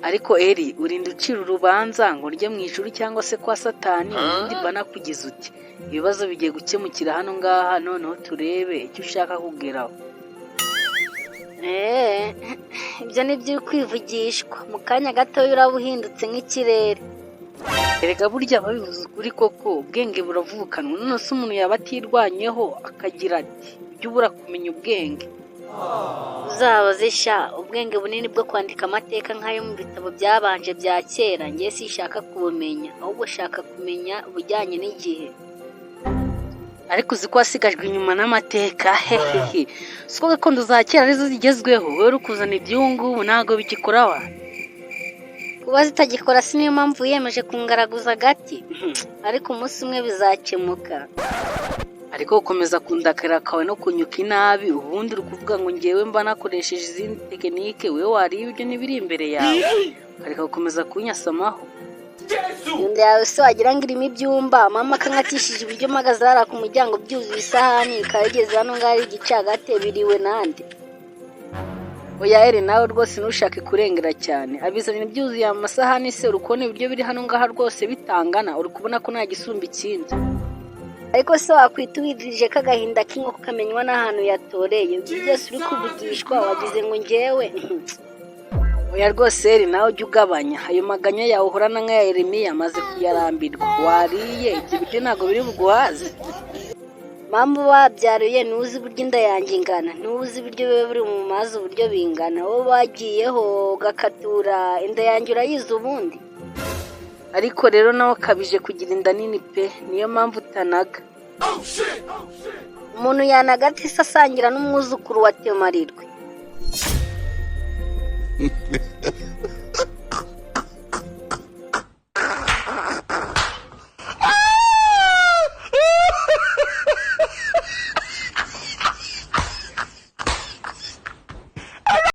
ariko eri urinda ucira urubanza ngo urye mu ijuru cyangwa se kwa satani ubundi banakugize uti ibibazo bigiye gukemukira hano ngaha noneho turebe icyo ushaka kugeraho. Ibyo ni byo kwivugishwa mu kanya gatoya uraba uhindutse nk'ikirere. Erega burya babivuze ukuri koko ubwenge buravukanwa, none se umuntu yaba atirwanyeho akagira ati ujye ubura kumenya ubwenge. Uzabaze sha ubwenge bunini bwo kwandika amateka nk'ayo mu bitabo byabanje bya kera, njye sinshaka kubumenya ahubwo shaka kumenya ubujyanye n'igihe. Ariko uzi ko wasigajwe inyuma n'amateka hehehe, siko gakondo za kera arizo zigezweho, wowe uri kuzana ibyungu ntabwo bigikora wa. Kuba zitagikora si niyo mpamvu wiyemeje kungaraguza agati, ariko umunsi umwe bizakemuka. Ariko gukomeza kundakara kawe no kunyuka inabi ubundi uri kuvuga ngo ngewe mba nakoresheje izindi tekinike, wowe wariye ibyo n'ibiri imbere yawe ariko gukomeza kunyasamaho. Inda yawe se wagira ngo irimo ibyumba, mama akankatishije ibiryo mpagaze hariya ku muryango byuzuye isahani ikaba igeze hano ngaho ari igicagate biriwe nande. Oya eri nawe rwose ntushake kurengera cyane, abizanira byuzuye amasahani se uri kubona ibiryo biri hano ngaha rwose bitangana, uri kubona ko nta gisumba ikindi. Ariko se wakwita uwidirije k'agahinda k'inkoko kamenywa n'ahantu yatoreye, ibyo byose uri kuvugishwa wagize ngo ngewe. Oya rwose eri nawe ujya ugabanya ayo maganya yawe uhorana nk'aya Yeremiya amaze kuyarambirwa, wariye ibyo biryo ntabwo biri buguhaze. Mpamvu wabyaruye ntuzi uburyo inda yanjye ingana, ntuzi ibiryo biba biri mu mazi uburyo bingana, wowe wagiyeho ugakatura inda yanjye urayizi ubundi. Ariko rero nawe akabije kugira inda nini pe, niyo mpamvu utanaga. Umuntu yanaga ati se asangira n'umwuzukuru wa Teomarirwe.